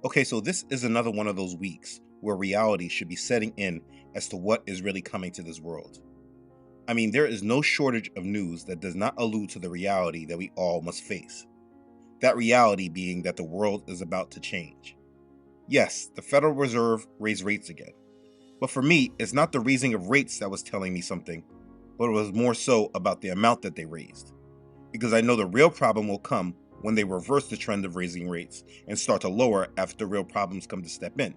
Okay, so this is another one of those weeks where reality should be setting in as to what is really coming to this world. I mean, there is no shortage of news that does not allude to the reality that we all must face. That reality being that the world is about to change. Yes, the Federal Reserve raised rates again. But for me, it's not the raising of rates that was telling me something, but it was more so about the amount that they raised. Because I know the real problem will come when they reverse the trend of raising rates and start to lower after the real problems come to step in.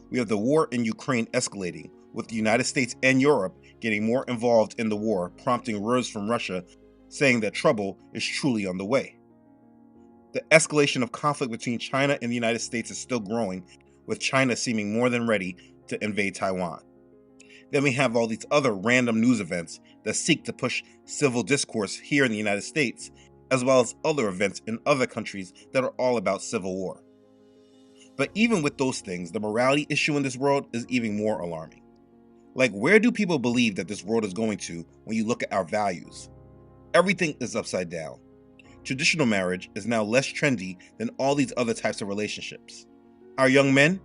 We have the war in Ukraine escalating, with the United States and Europe getting more involved in the war, prompting words from Russia saying that trouble is truly on the way. The escalation of conflict between China and the United States is still growing, with China seeming more than ready to invade Taiwan. Then we have all these other random news events that seek to push civil discourse here in the United States, as well as other events in other countries that are all about civil war. But even with those things, the morality issue in this world is even more alarming. Like, where do people believe that this world is going to when you look at our values? Everything is upside down. Traditional marriage is now less trendy than all these other types of relationships. Our young men,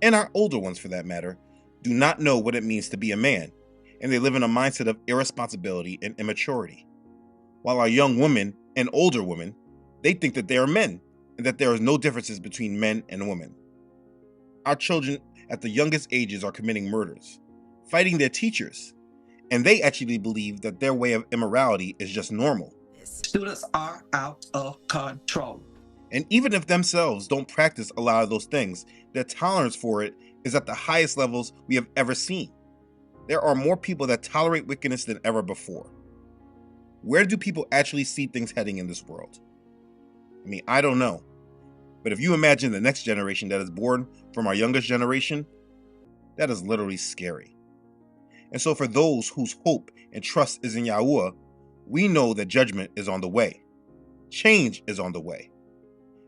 and our older ones for that matter, do not know what it means to be a man, and they live in a mindset of irresponsibility and immaturity. While our young women and older women, they think that they are men, and that there is no differences between men and women. Our children at the youngest ages are committing murders, fighting their teachers, and they actually believe that their way of immorality is just normal. Students are out of control. And even if themselves don't practice a lot of those things, their tolerance for it is at the highest levels we have ever seen. There are more people that tolerate wickedness than ever before. Where do people actually see things heading in this world? I mean, I don't know. But if you imagine the next generation that is born from our youngest generation, that is literally scary. And so for those whose hope and trust is in Yahuwah, we know that judgment is on the way. Change is on the way.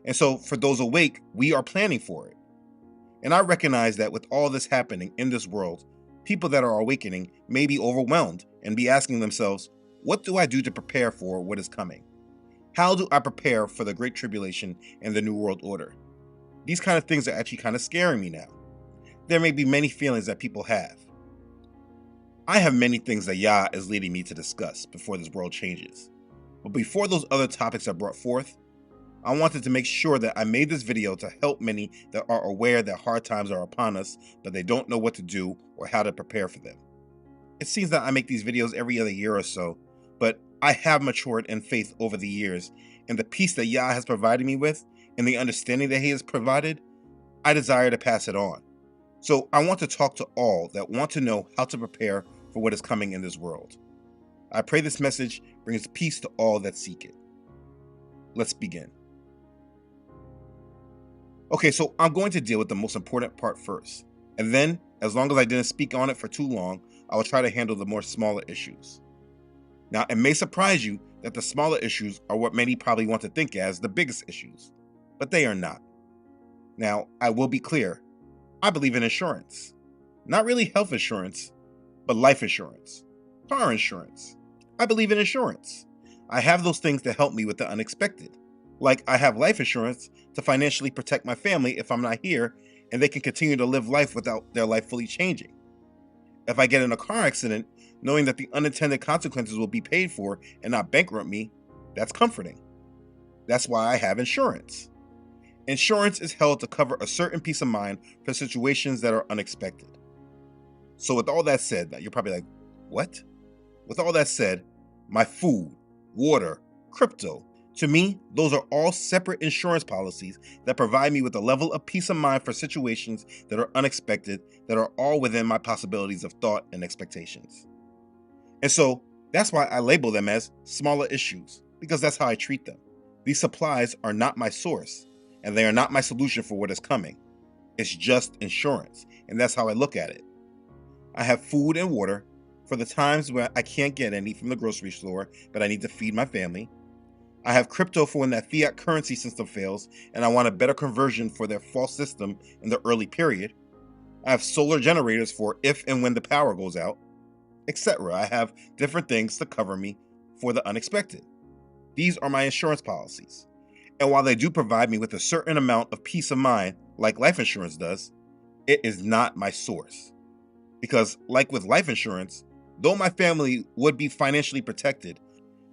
And so for those awake, we are planning for it. And I recognize that with all this happening in this world, people that are awakening may be overwhelmed and be asking themselves, what do I do to prepare for what is coming? How do I prepare for the Great Tribulation and the New World Order? These kind of things are actually kind of scaring me now. There may be many feelings that people have. I have many things that Yah is leading me to discuss before this world changes. But before those other topics are brought forth, I wanted to make sure that I made this video to help many that are aware that hard times are upon us, but they don't know what to do or how to prepare for them. It seems that I make these videos every other year or so, but I have matured in faith over the years, and the peace that Yah has provided me with, and the understanding that He has provided, I desire to pass it on. So I want to talk to all that want to know how to prepare for what is coming in this world. I pray this message brings peace to all that seek it. Let's begin. Okay, so I'm going to deal with the most important part first, and then, as long as I didn't speak on it for too long, I will try to handle the more smaller issues. Now, it may surprise you that the smaller issues are what many probably want to think as the biggest issues, but they are not. Now, I will be clear, I believe in insurance. Not really health insurance, but life insurance, car insurance. I believe in insurance. I have those things to help me with the unexpected. Like I have life insurance to financially protect my family if I'm not here, and they can continue to live life without their life fully changing. If I get in a car accident, knowing that the unintended consequences will be paid for and not bankrupt me, that's comforting. That's why I have insurance. Insurance is held to cover a certain peace of mind for situations that are unexpected. So with all that said, you're probably like, what? With all that said, my food, water, crypto, to me, those are all separate insurance policies that provide me with a level of peace of mind for situations that are unexpected, that are all within my possibilities of thought and expectations. And so that's why I label them as smaller issues, because that's how I treat them. These supplies are not my source, and they are not my solution for what is coming. It's just insurance, and that's how I look at it. I have food and water for the times where I can't get any from the grocery store, but I need to feed my family. I have crypto for when that fiat currency system fails and I want a better conversion for their false system in the early period. I have solar generators for if and when the power goes out, etc. I have different things to cover me for the unexpected. These are my insurance policies. And while they do provide me with a certain amount of peace of mind, like life insurance does, it is not my source. Because, like with life insurance, though my family would be financially protected,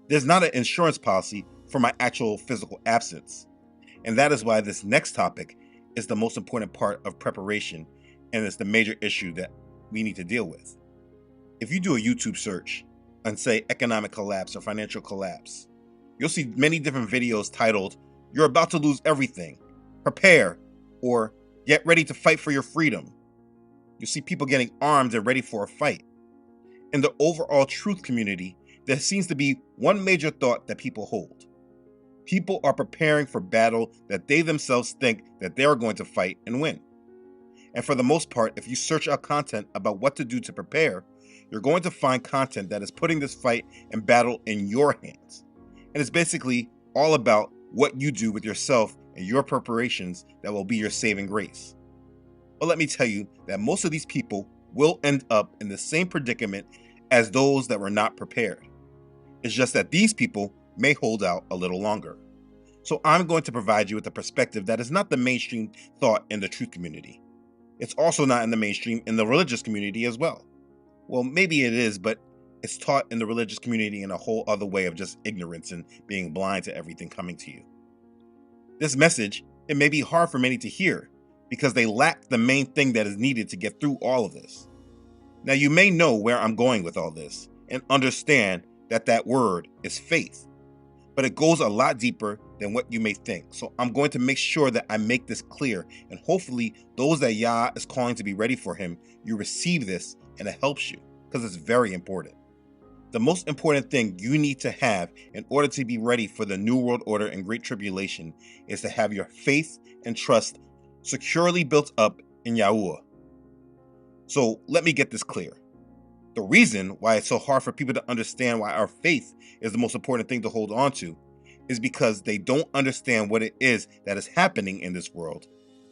there's not an insurance policy for my actual physical absence. And that is why this next topic is the most important part of preparation, and it's the major issue that we need to deal with. If you do a YouTube search and say economic collapse or financial collapse, you'll see many different videos titled, "You're about to lose everything, prepare," or "Get ready to fight for your freedom." You'll see people getting armed and ready for a fight. In the overall truth community, there seems to be one major thought that people hold. People are preparing for battle that they themselves think that they are going to fight and win. And for the most part, if you search out content about what to do to prepare, you're going to find content that is putting this fight and battle in your hands. And it's basically all about what you do with yourself and your preparations that will be your saving grace. But let me tell you that most of these people will end up in the same predicament as those that were not prepared. It's just that these people may hold out a little longer. So I'm going to provide you with a perspective that is not the mainstream thought in the truth community. It's also not in the mainstream in the religious community as well. Well, maybe it is, but it's taught in the religious community in a whole other way of just ignorance and being blind to everything coming to you. This message, it may be hard for many to hear because they lack the main thing that is needed to get through all of this. Now, you may know where I'm going with all this and understand that that word is faith, but it goes a lot deeper than what you may think. So I'm going to make sure that I make this clear, and hopefully those that Yah is calling to be ready for him, you receive this and it helps you because it's very important. The most important thing you need to have in order to be ready for the New World Order and Great Tribulation is to have your faith and trust securely built up in Yahuwah. So let me get this clear. The reason why it's so hard for people to understand why our faith is the most important thing to hold on to is because they don't understand what it is that is happening in this world.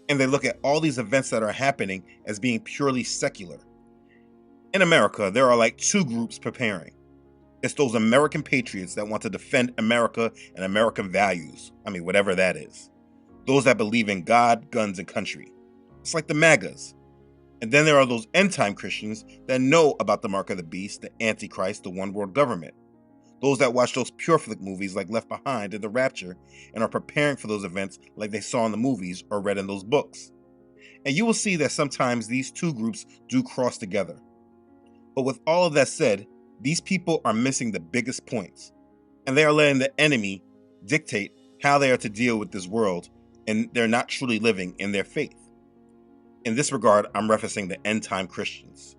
And they look at all these events that are happening as being purely secular. In America, there are like two groups preparing. It's those American patriots that want to defend America and American values. I mean, whatever that is. Those that believe in God, guns, and country. It's like the MAGAs. And then there are those end-time Christians that know about the mark of the beast, the Antichrist, the one world government. Those that watch those pure flick movies like Left Behind and The Rapture and are preparing for those events like they saw in the movies or read in those books. And you will see that sometimes these two groups do cross together. But with all of that said, these people are missing the biggest points, and they are letting the enemy dictate how they are to deal with this world, and they're not truly living in their faith. In this regard, I'm referencing the end-time Christians.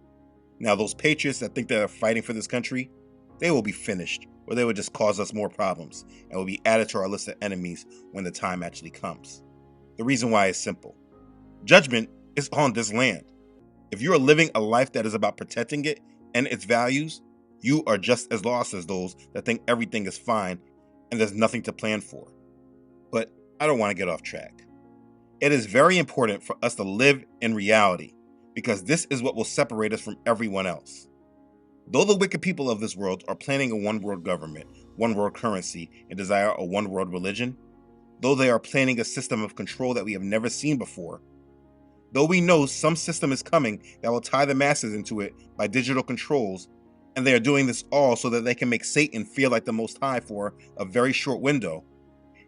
Now, those patriots that think they're fighting for this country, they will be finished, or they will just cause us more problems, and will be added to our list of enemies when the time actually comes. The reason why is simple. Judgment is on this land. If you are living a life that is about protecting it and its values, you are just as lost as those that think everything is fine and there's nothing to plan for. But I don't want to get off track. It is very important for us to live in reality because this is what will separate us from everyone else. Though the wicked people of this world are planning a one world government, one world currency, and desire a one world religion, though they are planning a system of control that we have never seen before, though we know some system is coming that will tie the masses into it by digital controls, and they are doing this all so that they can make Satan feel like the Most High for a very short window,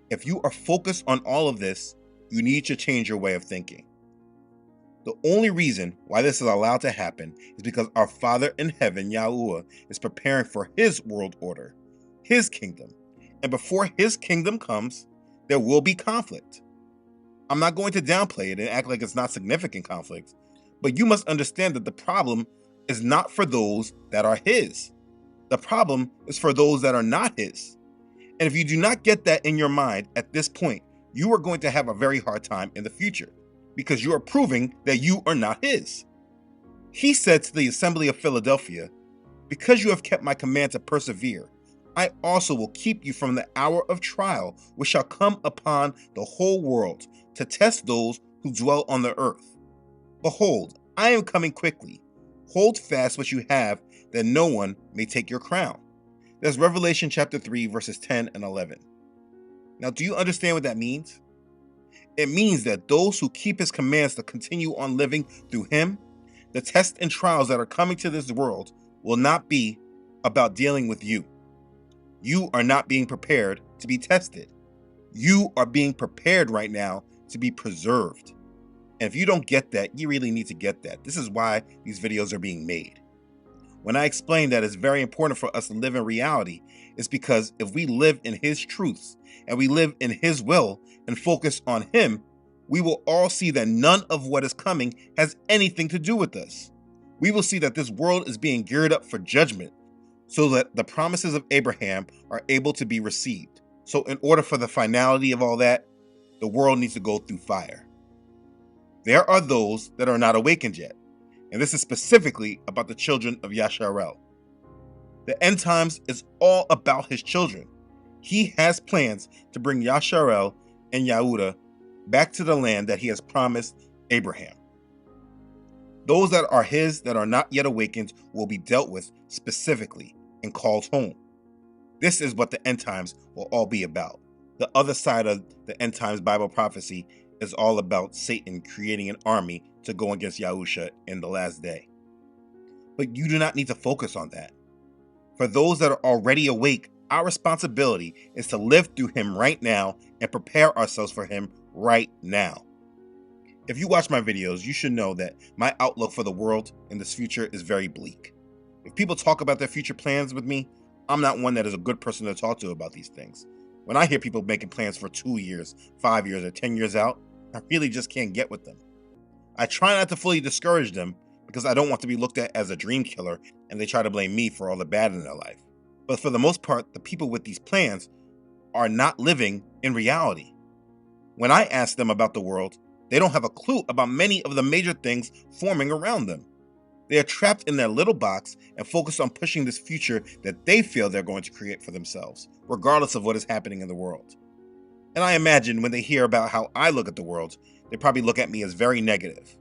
if you are focused on all of this, you need to change your way of thinking. The only reason why this is allowed to happen is because our Father in heaven, Yahuwah, is preparing for his world order, his kingdom. And before his kingdom comes, there will be conflict. I'm not going to downplay it and act like it's not significant conflict, but you must understand that the problem is not for those that are his. The problem is for those that are not his. And if you do not get that in your mind at this point, you are going to have a very hard time in the future because you are proving that you are not his. He said to the assembly of Philadelphia, "Because you have kept my command to persevere, I also will keep you from the hour of trial which shall come upon the whole world to test those who dwell on the earth. Behold, I am coming quickly. Hold fast what you have, that no one may take your crown." That's Revelation chapter 3, verses 10 and 11. Now, do you understand what that means? It means that those who keep his commands to continue on living through him, the tests and trials that are coming to this world will not be about dealing with you. You are not being prepared to be tested. You are being prepared right now to be preserved. And if you don't get that, you really need to get that. This is why these videos are being made. When I explain that it's very important for us to live in reality, it's because if we live in his truths and we live in his will and focus on him, we will all see that none of what is coming has anything to do with us. We will see that this world is being geared up for judgment so that the promises of Abraham are able to be received. So in order for the finality of all that, the world needs to go through fire. There are those that are not awakened yet, and this is specifically about the children of Yasharel. The end times is all about his children. He has plans to bring Yasharel and Yahudah back to the land that he has promised Abraham. Those that are his that are not yet awakened will be dealt with specifically and called home. This is what the end times will all be about. The other side of the end times Bible prophecy is all about Satan creating an army to go against Yahusha in the last day. But you do not need to focus on that. For those that are already awake, our responsibility is to live through him right now and prepare ourselves for him right now. If you watch my videos, you should know that my outlook for the world in this future is very bleak. If people talk about their future plans with me, I'm not one that is a good person to talk to about these things. When I hear people making plans for 2 years, 5 years, or 10 years out, I really just can't get with them. I try not to fully discourage them because I don't want to be looked at as a dream killer and they try to blame me for all the bad in their life. But for the most part, the people with these plans are not living in reality. When I ask them about the world, they don't have a clue about many of the major things forming around them. They are trapped in their little box and focused on pushing this future that they feel they're going to create for themselves, regardless of what is happening in the world. And I imagine when they hear about how I look at the world, they probably look at me as very negative.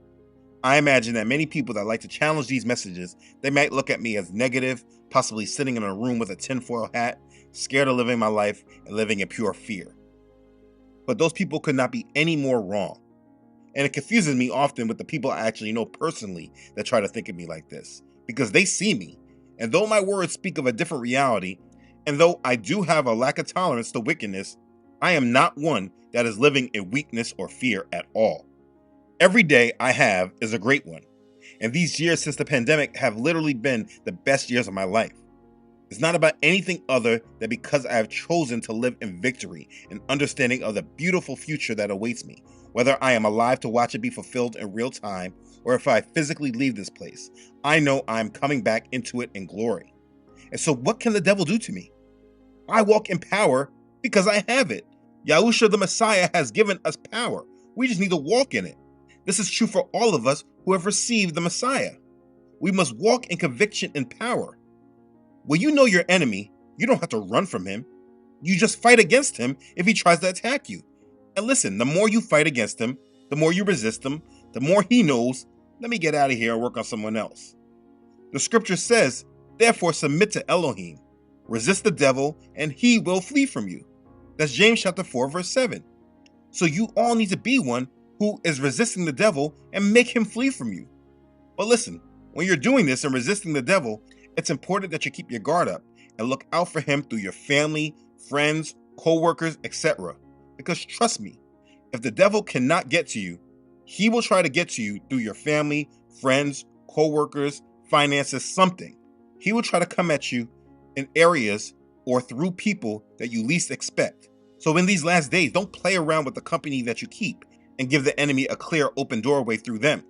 I imagine that many people that like to challenge these messages, they might look at me as negative, possibly sitting in a room with a tinfoil hat, scared of living my life and living in pure fear. But those people could not be any more wrong. And it confuses me often with the people I actually know personally that try to think of me like this, because they see me, and though my words speak of a different reality, and though I do have a lack of tolerance to wickedness, I am not one that is living in weakness or fear at all. Every day I have is a great one, and these years since the pandemic have literally been the best years of my life. It's not about anything other than because I have chosen to live in victory and understanding of the beautiful future that awaits me, whether I am alive to watch it be fulfilled in real time or if I physically leave this place. I know I'm coming back into it in glory. And so what can the devil do to me? I walk in power because I have it. Yahusha the Messiah has given us power. We just need to walk in it. This is true for all of us who have received the Messiah. We must walk in conviction and power. When you know your enemy, you don't have to run from him. You just fight against him if he tries to attack you. And listen, the more you fight against him, the more you resist him, the more he knows, let me get out of here and work on someone else. The scripture says, therefore submit to Elohim, resist the devil, and he will flee from you. That's James chapter 4, verse 7. So you all need to be one who is resisting the devil and make him flee from you. But listen, when you're doing this and resisting the devil, it's important that you keep your guard up and look out for him through your family, friends, co-workers, etc. Because trust me, if the devil cannot get to you, he will try to get to you through your family, friends, co-workers, finances, something. He will try to come at you in areas or through people that you least expect. So in these last days, don't play around with the company that you keep and give the enemy a clear open doorway through them.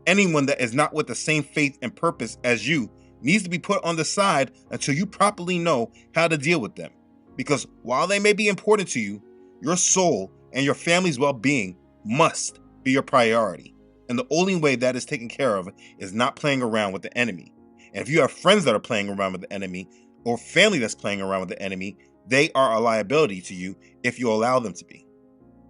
Anyone that is not with the same faith and purpose as you needs to be put on the side until you properly know how to deal with them. Because while they may be important to you, your soul and your family's well-being must be your priority. And the only way that is taken care of is not playing around with the enemy. And if you have friends that are playing around with the enemy or family that's playing around with the enemy, they are a liability to you if you allow them to be.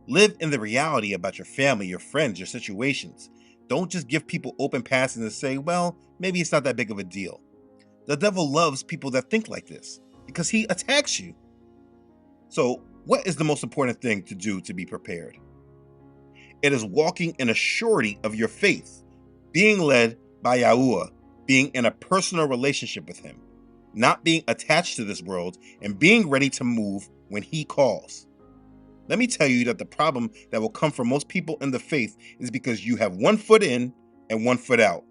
Live in the reality about your family, your friends, your situations. Don't just give people open passes and say, well, maybe it's not that big of a deal. The devil loves people that think like this because he attacks you. So what is the most important thing to do to be prepared? It is walking in a surety of your faith, being led by Yahuwah, being in a personal relationship with him, not being attached to this world, and being ready to move when he calls. Let me tell you that the problem that will come for most people in the faith is because you have one foot in and one foot out.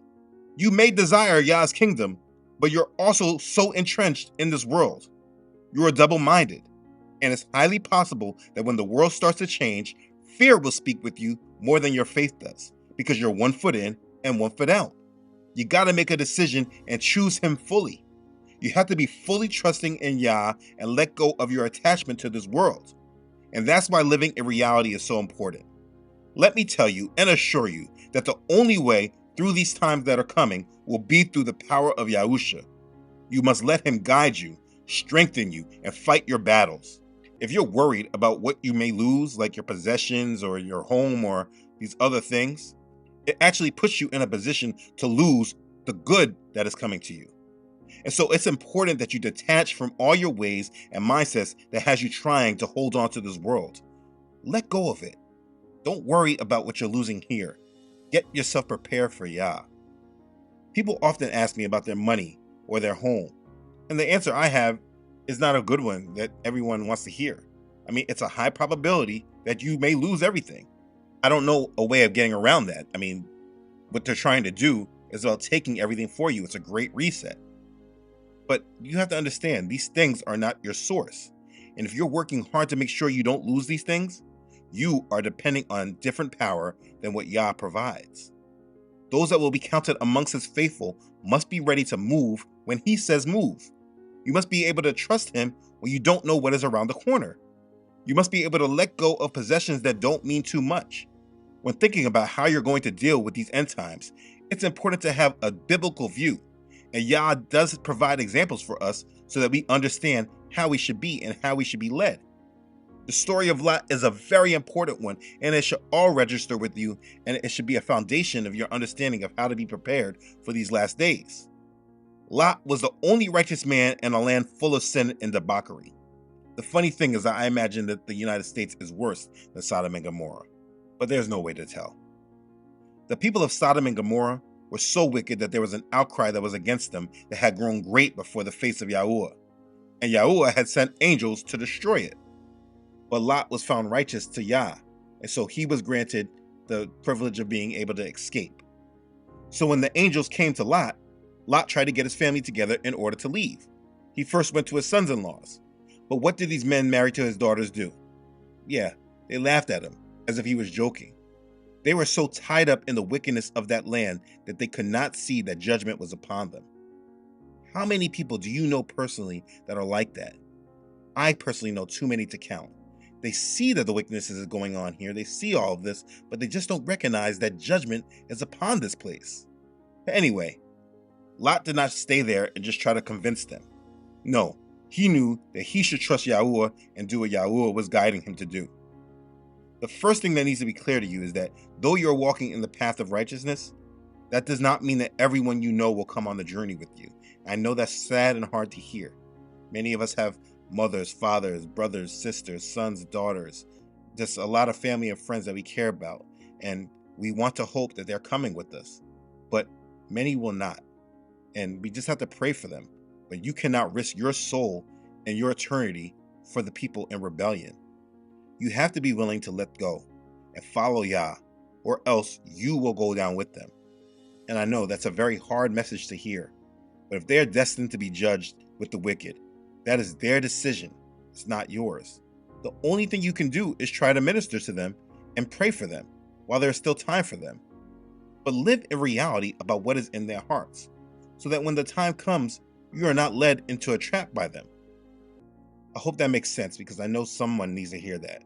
You may desire Yah's kingdom, but you're also so entrenched in this world. You are double-minded, and it's highly possible that when the world starts to change, fear will speak with you more than your faith does, because you're one foot in and one foot out. You got to make a decision and choose him fully. You have to be fully trusting in Yah and let go of your attachment to this world. And that's why living in reality is so important. Let me tell you and assure you that the only way through these times that are coming will be through the power of Yahusha. You must let him guide you, strengthen you, and fight your battles. If you're worried about what you may lose, like your possessions or your home or these other things, it actually puts you in a position to lose the good that is coming to you. And so it's important that you detach from all your ways and mindsets that has you trying to hold on to this world. Let go of it. Don't worry about what you're losing here. Get yourself prepared for Yah. People often ask me about their money or their home, and the answer I have is not a good one that everyone wants to hear. I mean, it's a high probability that you may lose everything. I don't know a way of getting around that. I mean, what they're trying to do is about taking everything for you. It's a great reset. But you have to understand, these things are not your source. And if you're working hard to make sure you don't lose these things, you are depending on different power than what Yah provides. Those that will be counted amongst his faithful must be ready to move when he says move. You must be able to trust him when you don't know what is around the corner. You must be able to let go of possessions that don't mean too much. When thinking about how you're going to deal with these end times, it's important to have a biblical view. And Yah does provide examples for us so that we understand how we should be and how we should be led. The story of Lot is a very important one, and it should all register with you, and it should be a foundation of your understanding of how to be prepared for these last days. Lot was the only righteous man in a land full of sin and debauchery. The funny thing is that I imagine that the United States is worse than Sodom and Gomorrah, but there's no way to tell. The people of Sodom and Gomorrah were so wicked that there was an outcry that was against them that had grown great before the face of Yahuwah, and Yahuwah had sent angels to destroy it. But Lot was found righteous to Yah, and so he was granted the privilege of being able to escape. So when the angels came to Lot, Lot tried to get his family together in order to leave. He first went to his sons-in-laws. But what did these men married to his daughters do? Yeah, they laughed at him, as if he was joking. They were so tied up in the wickedness of that land that they could not see that judgment was upon them. How many people do you know personally that are like that? I personally know too many to count. They see that the wickedness is going on here, they see all of this, but they just don't recognize that judgment is upon this place. Anyway, Lot did not stay there and just try to convince them. No, he knew that he should trust Yahuwah and do what Yahuwah was guiding him to do. The first thing that needs to be clear to you is that though you're walking in the path of righteousness, that does not mean that everyone you know will come on the journey with you. I know that's sad and hard to hear. Many of us have mothers, fathers, brothers, sisters, sons, daughters, just a lot of family and friends that we care about, and we want to hope that they're coming with us. But many will not, and we just have to pray for them. But you cannot risk your soul and your eternity for the people in rebellion. You have to be willing to let go and follow Yah, or else you will go down with them. And I know that's a very hard message to hear, but if they are destined to be judged with the wicked, that is their decision. It's not yours. The only thing you can do is try to minister to them and pray for them while there's still time for them. But live in reality about what is in their hearts, so that when the time comes, you are not led into a trap by them. I hope that makes sense, because I know someone needs to hear that.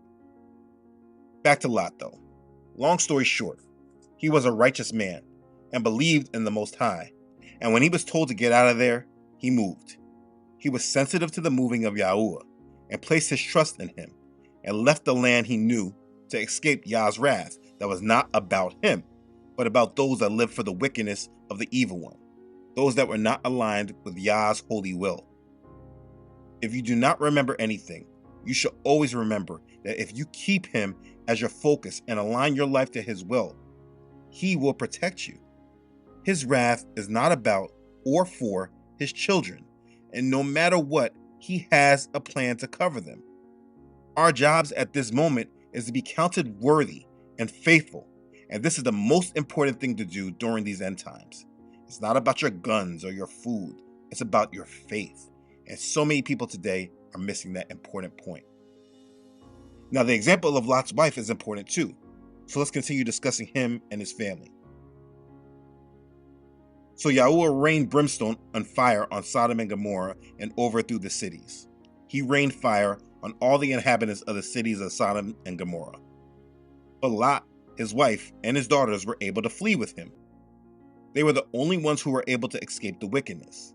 Back to Lot though. Long story short, he was a righteous man and believed in the Most High. And when he was told to get out of there, he moved. He was sensitive to the moving of Yahuwah and placed his trust in him and left the land he knew to escape Yah's wrath that was not about him, but about those that lived for the wickedness of the evil one, those that were not aligned with Yah's holy will. If you do not remember anything, you should always remember that if you keep him as your focus and align your life to his will, he will protect you. His wrath is not about or for his children, and no matter what, he has a plan to cover them. Our jobs at this moment is to be counted worthy and faithful, and this is the most important thing to do during these end times. It's not about your guns or your food, it's about your faith. And so many people today are missing that important point. Now, the example of Lot's wife is important too, so let's continue discussing him and his family. So Yahuwah rained brimstone and fire on Sodom and Gomorrah and overthrew the cities. He rained fire on all the inhabitants of the cities of Sodom and Gomorrah. But Lot, his wife, and his daughters were able to flee with him. They were the only ones who were able to escape the wickedness.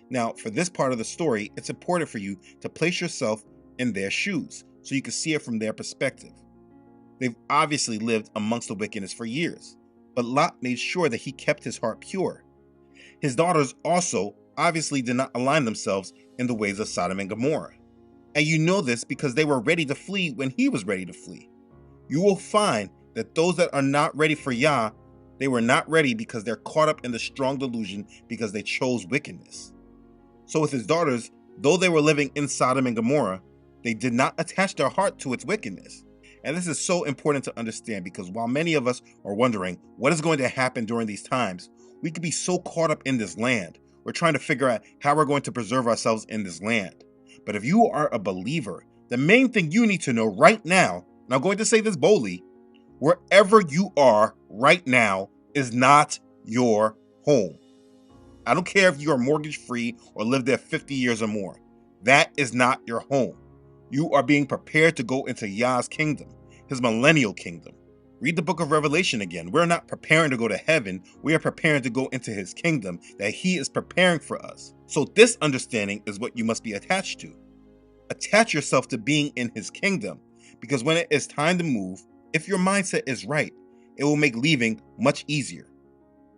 Now, for this part of the story, it's important for you to place yourself in their shoes so you can see it from their perspective. They've obviously lived amongst the wickedness for years, but Lot made sure that he kept his heart pure. His daughters also obviously did not align themselves in the ways of Sodom and Gomorrah. And you know this because they were ready to flee when he was ready to flee. You will find that those that are not ready for Yah, they were not ready because they're caught up in the strong delusion because they chose wickedness. So with his daughters, though they were living in Sodom and Gomorrah, they did not attach their heart to its wickedness. And this is so important to understand because while many of us are wondering what is going to happen during these times, we could be so caught up in this land. We're trying to figure out how we're going to preserve ourselves in this land. But if you are a believer, the main thing you need to know right now, and I'm going to say this boldly, wherever you are right now is not your home. I don't care if you are mortgage free or live there 50 years or more. That is not your home. You are being prepared to go into Yah's kingdom, his millennial kingdom. Read the book of Revelation again. We're not preparing to go to heaven. We are preparing to go into his kingdom that he is preparing for us. So this understanding is what you must be attached to. Attach yourself to being in his kingdom, because when it is time to move, if your mindset is right, it will make leaving much easier.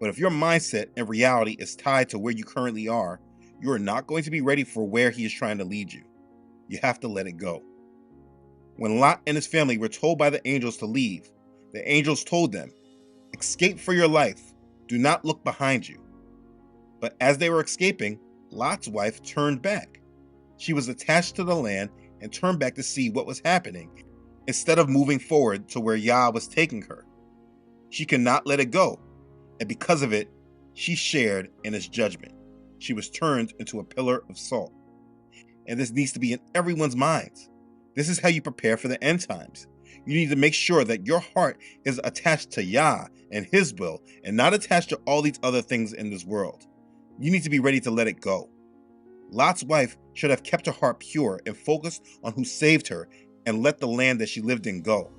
But if your mindset and reality is tied to where you currently are, you are not going to be ready for where he is trying to lead you. You have to let it go. When Lot and his family were told by the angels to leave, the angels told them, "Escape for your life. Do not look behind you." But as they were escaping, Lot's wife turned back. She was attached to the land and turned back to see what was happening, instead of moving forward to where Yah was taking her. She could not let it go, and because of it, she shared in his judgment. She was turned into a pillar of salt. And this needs to be in everyone's minds. This is how you prepare for the end times. You need to make sure that your heart is attached to Yah and his will, and not attached to all these other things in this world. You need to be ready to let it go. Lot's wife should have kept her heart pure and focused on who saved her and let the land that she lived in go.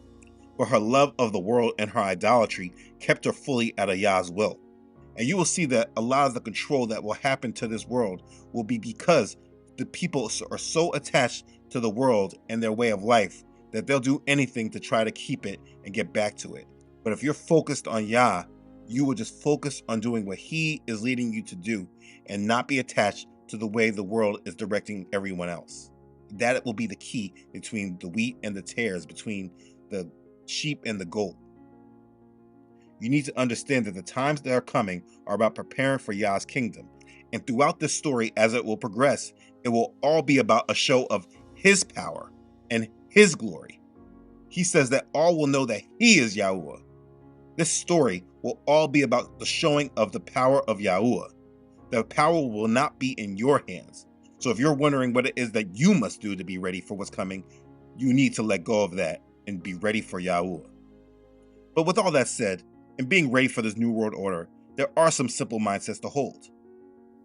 But her love of the world and her idolatry kept her fully out of Yah's will. And you will see that a lot of the control that will happen to this world will be because the people are so attached to the world and their way of life that they'll do anything to try to keep it and get back to it. But if you're focused on Yah, you will just focus on doing what he is leading you to do and not be attached to the way the world is directing everyone else. That will be the key between the wheat and the tares, between the sheep and the goat. You need to understand that the times that are coming are about preparing for Yah's kingdom. And throughout this story, as it will progress, it will all be about a show of his power and his glory. He says that all will know that he is Yahuwah. This story will all be about the showing of the power of Yahuwah. The power will not be in your hands. So if you're wondering what it is that you must do to be ready for what's coming, you need to let go of that and be ready for Yahuwah. But with all that said, in being ready for this new world order, there are some simple mindsets to hold.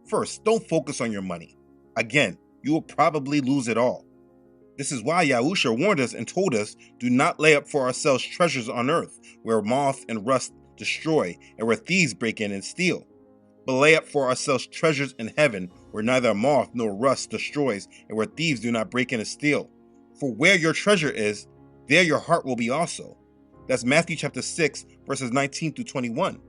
First, don't focus on your money. Again, you will probably lose it all. This is why Yahusha warned us and told us, do not lay up for ourselves treasures on earth, where moth and rust destroy, and where thieves break in and steal. But lay up for ourselves treasures in heaven, where neither moth nor rust destroys, and where thieves do not break in and steal. For where your treasure is, there your heart will be also. That's Matthew chapter 6, verses 19 through 21.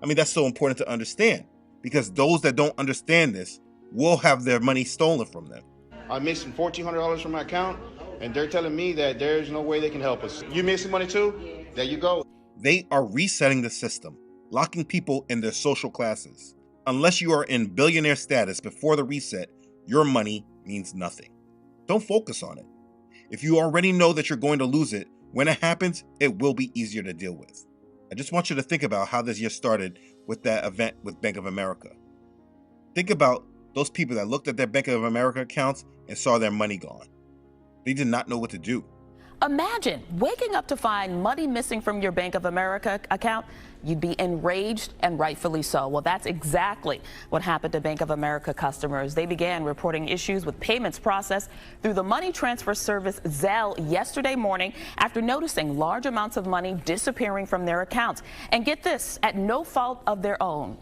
I mean, that's so important to understand, because those that don't understand this will have their money stolen from them. I'm missing $1,400 from my account. And they're telling me that there's no way they can help us. You missing money too? There you go. They are resetting the system, locking people in their social classes. Unless you are in billionaire status before the reset, your money means nothing. Don't focus on it. If you already know that you're going to lose it, when it happens, it will be easier to deal with. I just want you to think about how this year started with that event with Bank of America. Think about those people that looked at their Bank of America accounts and saw their money gone. They did not know what to do. Imagine waking up to find money missing from your Bank of America account. You'd be enraged, and rightfully so. Well, that's exactly what happened to Bank of America customers. They began reporting issues with payments processed through the money transfer service Zelle yesterday morning after noticing large amounts of money disappearing from their accounts. And get this, at no fault of their own.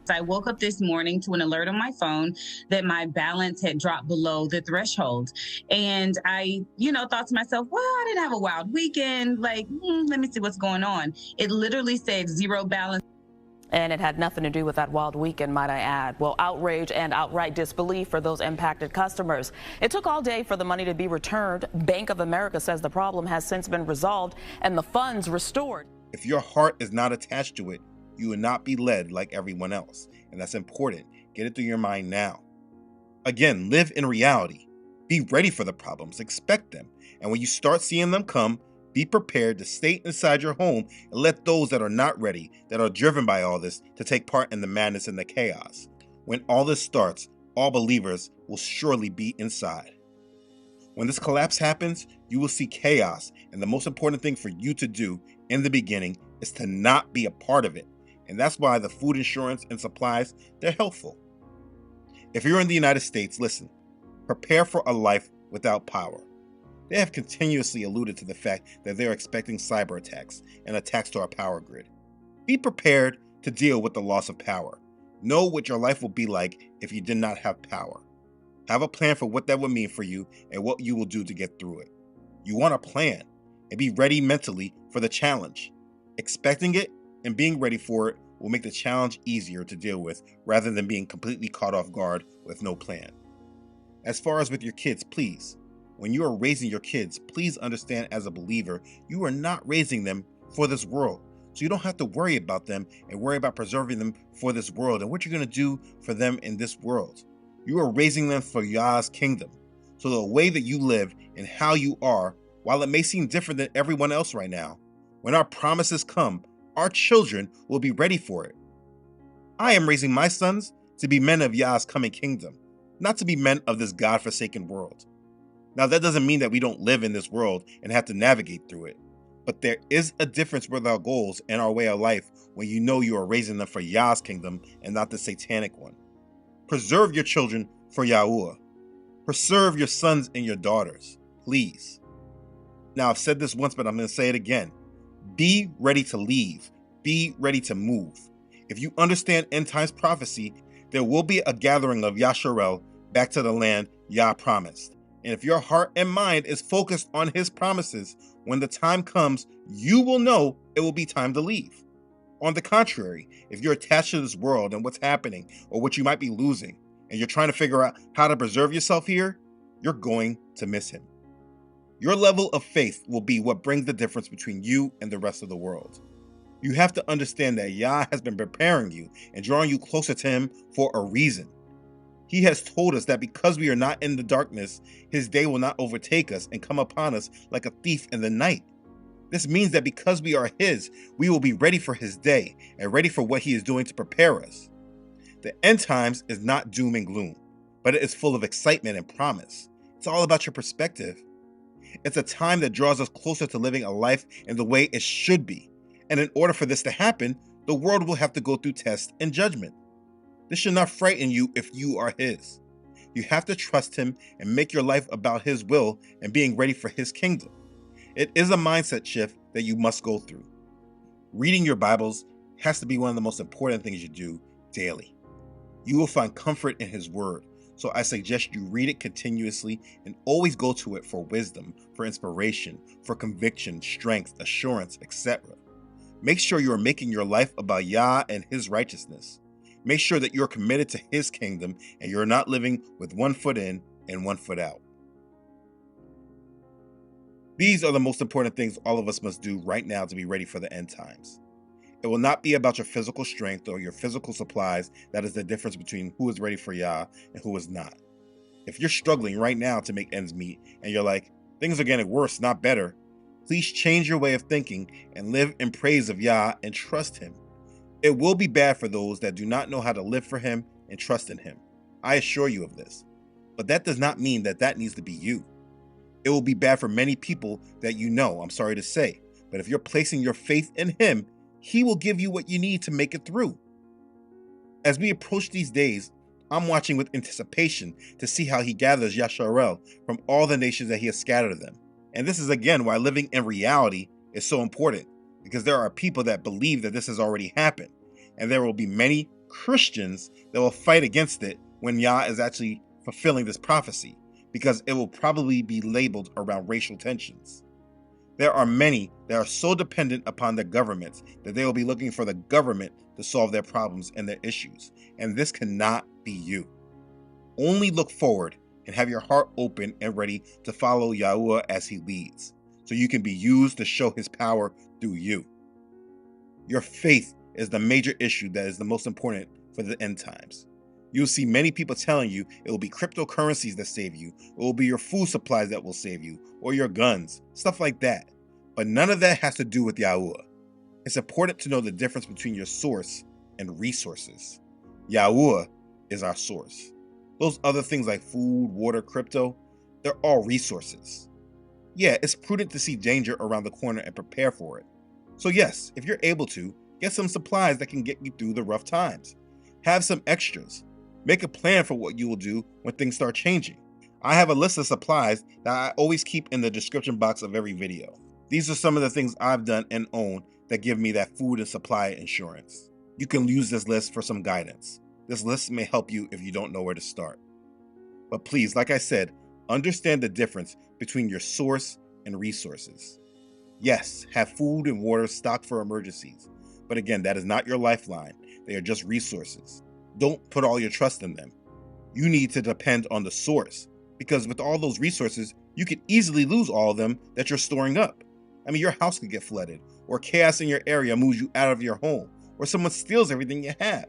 I woke up this morning to an alert on my phone that my balance had dropped below the threshold. And I, thought to myself, well, I didn't have a wild weekend. Let me see what's going on. It literally said zero balance. And it had nothing to do with that wild weekend, might I add. Well, outrage and outright disbelief for those impacted customers. It took all day for the money to be returned. Bank of America says the problem has since been resolved and the funds restored. If your heart is not attached to it, you will not be led like everyone else. And that's important. Get it through your mind now. Again, live in reality. Be ready for the problems. Expect them. And when you start seeing them come, be prepared to stay inside your home and let those that are not ready, that are driven by all this, to take part in the madness and the chaos. When all this starts, all believers will surely be inside. When this collapse happens, you will see chaos. And the most important thing for you to do in the beginning is to not be a part of it. And that's why the food insurance and supplies, they're helpful. If you're in the United States, listen, prepare for a life without power. They have continuously alluded to the fact that they're expecting cyber attacks and attacks to our power grid. Be prepared to deal with the loss of power. Know what your life will be like if you did not have power. Have a plan for what that would mean for you and what you will do to get through it. You want a plan and be ready mentally for the challenge. Expecting it and being ready for it will make the challenge easier to deal with rather than being completely caught off guard with no plan. As far as with your kids, please, when you are raising your kids, please understand as a believer, you are not raising them for this world. So you don't have to worry about them and worry about preserving them for this world and what you're going to do for them in this world. You are raising them for Yah's kingdom. So the way that you live and how you are, while it may seem different than everyone else right now, when our promises come, our children will be ready for it. I am raising my sons to be men of Yah's coming kingdom, not to be men of this God-forsaken world. Now, that doesn't mean that we don't live in this world and have to navigate through it. But there is a difference with our goals and our way of life when you know you are raising them for Yah's kingdom and not the satanic one. Preserve your children for Yahuwah. Preserve your sons and your daughters, please. Now, I've said this once, but I'm going to say it again. Be ready to leave. Be ready to move. If you understand end times prophecy, there will be a gathering of Yasharel back to the land Yah promised. And if your heart and mind is focused on his promises, when the time comes, you will know it will be time to leave. On the contrary, if you're attached to this world and what's happening or what you might be losing, and you're trying to figure out how to preserve yourself here, you're going to miss him. Your level of faith will be what brings the difference between you and the rest of the world. You have to understand that Yah has been preparing you and drawing you closer to him for a reason. He has told us that because we are not in the darkness, his day will not overtake us and come upon us like a thief in the night. This means that because we are his, we will be ready for his day and ready for what he is doing to prepare us. The end times is not doom and gloom, but it is full of excitement and promise. It's all about your perspective. It's a time that draws us closer to living a life in the way it should be. And in order for this to happen, the world will have to go through test and judgment. This should not frighten you if you are his. You have to trust him and make your life about his will and being ready for his kingdom. It is a mindset shift that you must go through. Reading your Bibles has to be one of the most important things you do daily. You will find comfort in his word, so I suggest you read it continuously and always go to it for wisdom, for inspiration, for conviction, strength, assurance, etc. Make sure you are making your life about Yah and his righteousness. Make sure that you're committed to his kingdom and you're not living with one foot in and one foot out. These are the most important things all of us must do right now to be ready for the end times. It will not be about your physical strength or your physical supplies. That is the difference between who is ready for Yah and who is not. If you're struggling right now to make ends meet and you're like, things are getting worse, not better, please change your way of thinking and live in praise of Yah and trust Him. It will be bad for those that do not know how to live for Him and trust in Him. I assure you of this. But that does not mean that needs to be you. It will be bad for many people that you know, I'm sorry to say. But if you're placing your faith in Him, He will give you what you need to make it through. As we approach these days, I'm watching with anticipation to see how He gathers Yasharel from all the nations that He has scattered them. And this is again why living in reality is so important, because there are people that believe that this has already happened. And there will be many Christians that will fight against it when Yah is actually fulfilling this prophecy, because it will probably be labeled around racial tensions. There are many that are so dependent upon the government that they will be looking for the government to solve their problems and their issues. And this cannot be you. Only look forward and have your heart open and ready to follow Yahuwah as He leads, so you can be used to show His power through you. Your faith is the major issue that is the most important for the end times. You'll see many people telling you it will be cryptocurrencies that save you, it will be your food supplies that will save you, or your guns, stuff like that. But none of that has to do with Yahuwah. It's important to know the difference between your source and resources. Yahuwah is our source. Those other things like food, water, crypto, they're all resources. Yeah, it's prudent to see danger around the corner and prepare for it. So yes, if you're able to, get some supplies that can get you through the rough times. Have some extras. Make a plan for what you will do when things start changing. I have a list of supplies that I always keep in the description box of every video. These are some of the things I've done and own that give me that food and supply insurance. You can use this list for some guidance. This list may help you if you don't know where to start. But please, like I said, understand the difference between your source and resources. Yes, have food and water stocked for emergencies. But again, that is not your lifeline. They are just resources. Don't put all your trust in them. You need to depend on the source, because with all those resources, you could easily lose all of them that you're storing up. I mean, your house could get flooded, or chaos in your area moves you out of your home, or someone steals everything you have.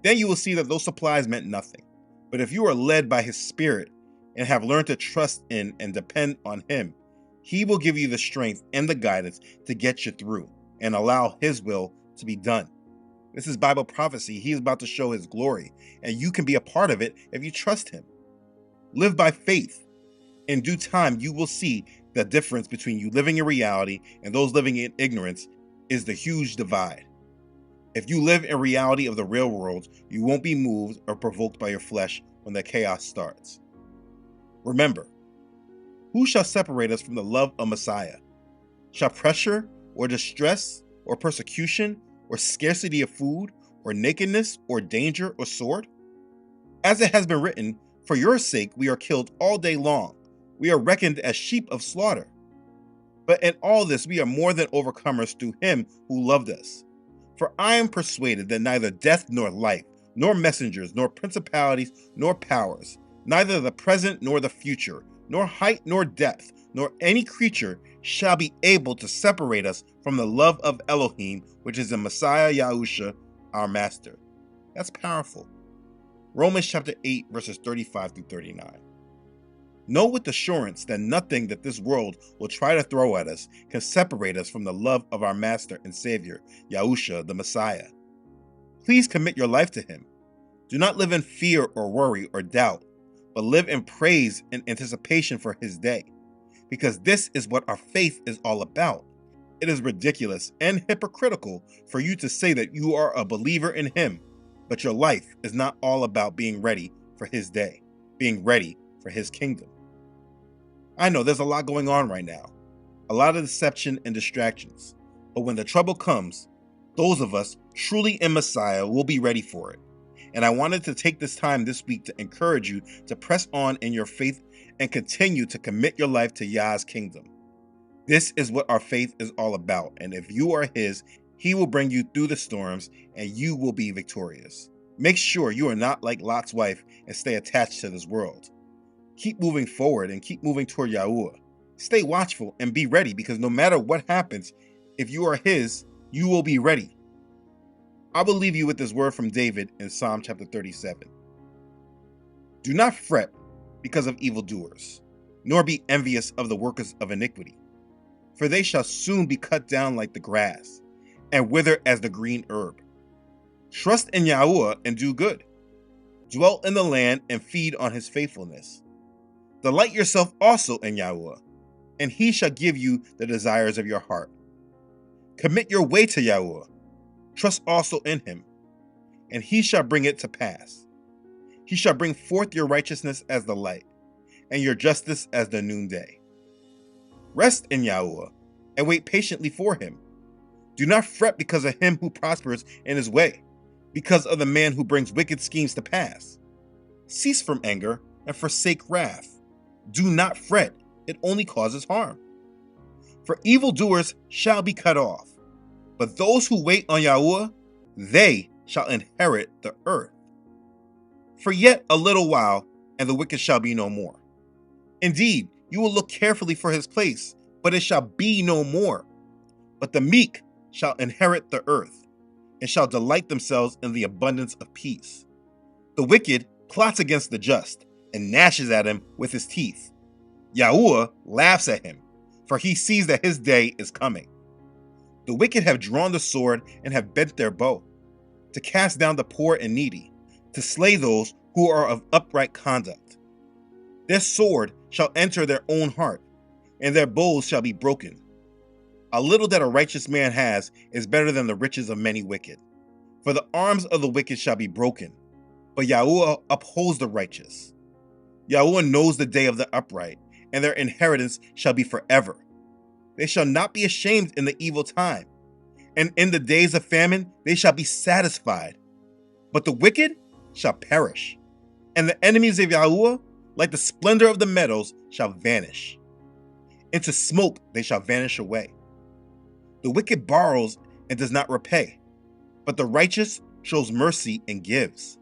Then you will see that those supplies meant nothing. But if you are led by His Spirit and have learned to trust in and depend on Him, He will give you the strength and the guidance to get you through and allow His will to be done. This is Bible prophecy. He is about to show His glory, and you can be a part of it if you trust Him. Live by faith. In due time, you will see the difference between you living in reality and those living in ignorance is the huge divide. If you live in reality of the real world, you won't be moved or provoked by your flesh when the chaos starts. Remember, who shall separate us from the love of Messiah? Shall pressure or distress or persecution or scarcity of food or nakedness or danger or sword? As it has been written, for your sake we are killed all day long. We are reckoned as sheep of slaughter. But in all this we are more than overcomers through Him who loved us. For I am persuaded that neither death nor life, nor messengers, nor principalities, nor powers, neither the present nor the future, nor height nor depth, nor any creature shall be able to separate us from the love of Elohim, which is in Messiah Yahusha, our Master. That's powerful. Romans chapter 8, verses 35 through 39. Know with assurance that nothing that this world will try to throw at us can separate us from the love of our Master and Savior, Yahusha, the Messiah. Please commit your life to Him. Do not live in fear or worry or doubt, but live in praise and anticipation for His day, because this is what our faith is all about. It is ridiculous and hypocritical for you to say that you are a believer in Him, but your life is not all about being ready for His day, being ready for His kingdom. I know there's a lot going on right now, a lot of deception and distractions, but when the trouble comes, those of us truly in Messiah will be ready for it. And I wanted to take this time this week to encourage you to press on in your faith and continue to commit your life to Yah's kingdom. This is what our faith is all about, and if you are His, He will bring you through the storms and you will be victorious. Make sure you are not like Lot's wife and stay attached to this world. Keep moving forward and keep moving toward Yahuwah. Stay watchful and be ready, because no matter what happens, if you are his, you will be ready. I will leave you with this word from David in Psalm chapter 37. Do not fret because of evildoers, nor be envious of the workers of iniquity, for they shall soon be cut down like the grass, and wither as the green herb. Trust in Yahuwah and do good. Dwell in the land and feed on his faithfulness. Delight yourself also in Yahuwah, and he shall give you the desires of your heart. Commit your way to Yahuwah. Trust also in him, and he shall bring it to pass. He shall bring forth your righteousness as the light, and your justice as the noonday. Rest in Yahuwah, and wait patiently for him. Do not fret because of him who prospers in his way, because of the man who brings wicked schemes to pass. Cease from anger and forsake wrath. Do not fret, it only causes harm. For evildoers shall be cut off, but those who wait on Yahuwah, they shall inherit the earth. For yet a little while, and the wicked shall be no more. Indeed, you will look carefully for his place, but it shall be no more. But the meek shall inherit the earth, and shall delight themselves in the abundance of peace. The wicked plots against the just, and gnashes at him with his teeth. Yahuwah laughs at him, for he sees that his day is coming. The wicked have drawn the sword and have bent their bow, to cast down the poor and needy, to slay those who are of upright conduct. Their sword shall enter their own heart, and their bows shall be broken. A little that a righteous man has is better than the riches of many wicked. For the arms of the wicked shall be broken, but Yahuwah upholds the righteous. Yahuwah knows the day of the upright, and their inheritance shall be forever. They shall not be ashamed in the evil time, and in the days of famine they shall be satisfied. But the wicked shall perish, and the enemies of Yahuwah, like the splendor of the meadows, shall vanish. Into smoke they shall vanish away. The wicked borrows and does not repay, but the righteous shows mercy and gives.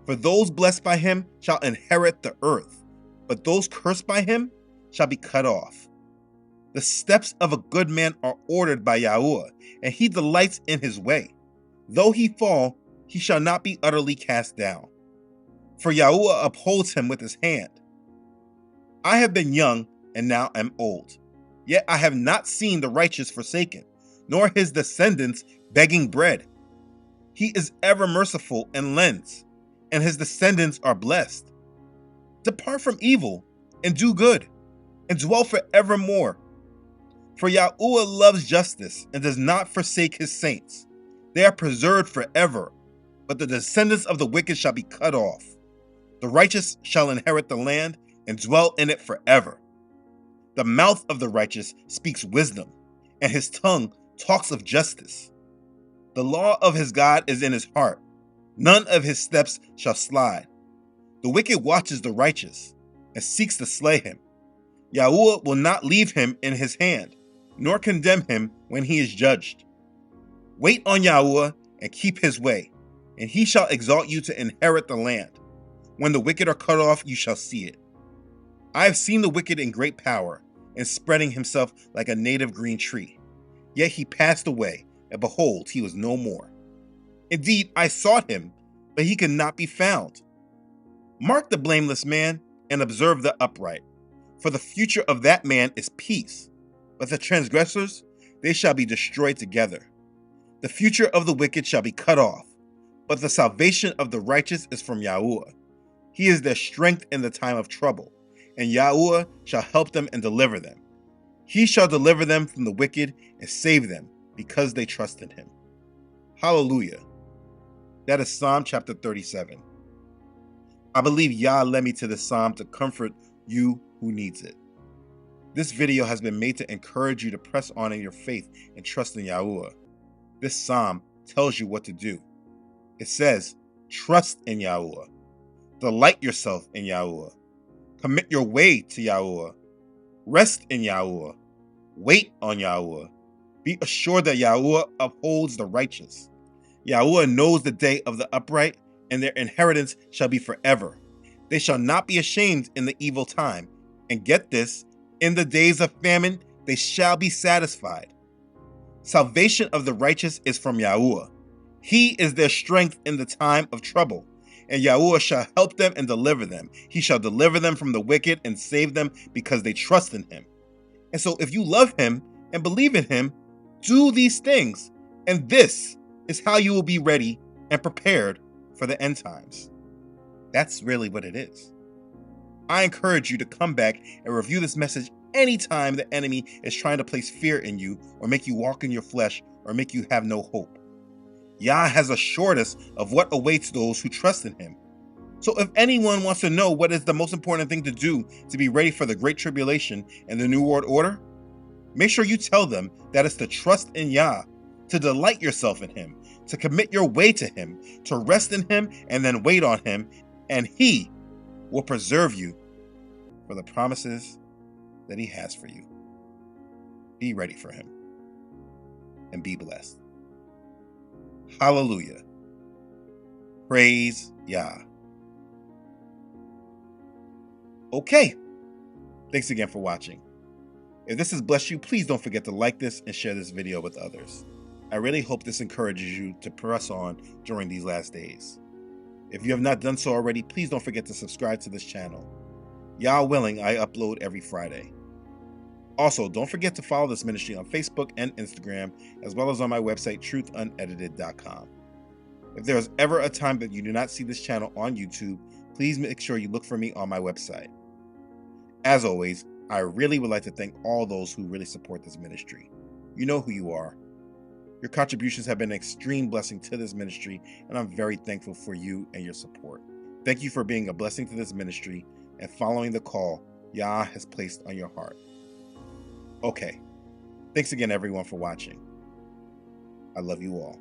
For those blessed by him shall inherit the earth, but those cursed by him shall be cut off. The steps of a good man are ordered by Yahuwah, and he delights in his way. Though he fall, he shall not be utterly cast down, for Yahuwah upholds him with his hand. I have been young and now am old, yet I have not seen the righteous forsaken, nor his descendants begging bread. He is ever merciful and lends, and his descendants are blessed. Depart from evil and do good, and dwell forevermore. For Yahuwah loves justice and does not forsake his saints. They are preserved forever, but the descendants of the wicked shall be cut off. The righteous shall inherit the land and dwell in it forever. The mouth of the righteous speaks wisdom, and his tongue talks of justice. The law of his God is in his heart. None of his steps shall slide. The wicked watches the righteous and seeks to slay him. Yahuwah will not leave him in his hand, nor condemn him when he is judged. Wait on Yahuwah and keep his way, and he shall exalt you to inherit the land. When the wicked are cut off, you shall see it. I have seen the wicked in great power, and spreading himself like a native green tree. Yet he passed away, and behold, he was no more. Indeed, I sought him, but he could not be found. Mark the blameless man, and observe the upright, for the future of that man is peace. But the transgressors, they shall be destroyed together. The future of the wicked shall be cut off, but the salvation of the righteous is from Yahuwah. He is their strength in the time of trouble, and Yahuwah shall help them and deliver them. He shall deliver them from the wicked and save them, because they trust in him. Hallelujah. That is Psalm chapter 37. I believe Yah led me to this psalm to comfort you who needs it. This video has been made to encourage you to press on in your faith and trust in Yahuwah. This psalm tells you what to do. It says, trust in Yahuwah. Delight yourself in Yahuwah. Commit your way to Yahuwah. Rest in Yahuwah. Wait on Yahuwah. Be assured that Yahuwah upholds the righteous. Yahuwah knows the day of the upright, and their inheritance shall be forever. They shall not be ashamed in the evil time. And get this, In the days of famine, they shall be satisfied. Salvation of the righteous is from Yahuwah. He is their strength in the time of trouble. And Yahuwah shall help them and deliver them. He shall deliver them from the wicked and save them because they trust in him. And so if you love him and believe in him, do these things. And this is how you will be ready and prepared for the end times. That's really what it is. I encourage you to come back and review this message anytime the enemy is trying to place fear in you or make you walk in your flesh or make you have no hope. Yah has assured us of what awaits those who trust in him. So if anyone wants to know what is the most important thing to do to be ready for the Great Tribulation and the New World Order, make sure you tell them that it's to trust in Yah, to delight yourself in him, to commit your way to him, to rest in him and then wait on him, and he will preserve you for the promises that he has for you. Be ready for him and be blessed. Hallelujah. Praise Yah. Okay. Thanks again for watching. If this has blessed you, please don't forget to like this and share this video with others. I really hope this encourages you to press on during these last days. If you have not done so already, please don't forget to subscribe to this channel. Yah willing, I upload every Friday. Also, don't forget to follow this ministry on Facebook and Instagram, as well as on my website, truthunedited.com. If there is ever a time that you do not see this channel on YouTube, please make sure you look for me on my website. As always, I really would like to thank all those who really support this ministry. You know who you are. Your contributions have been an extreme blessing to this ministry, and I'm very thankful for you and your support. Thank you for being a blessing to this ministry and following the call Yah has placed on your heart. Okay, thanks again everyone for watching. I love you all.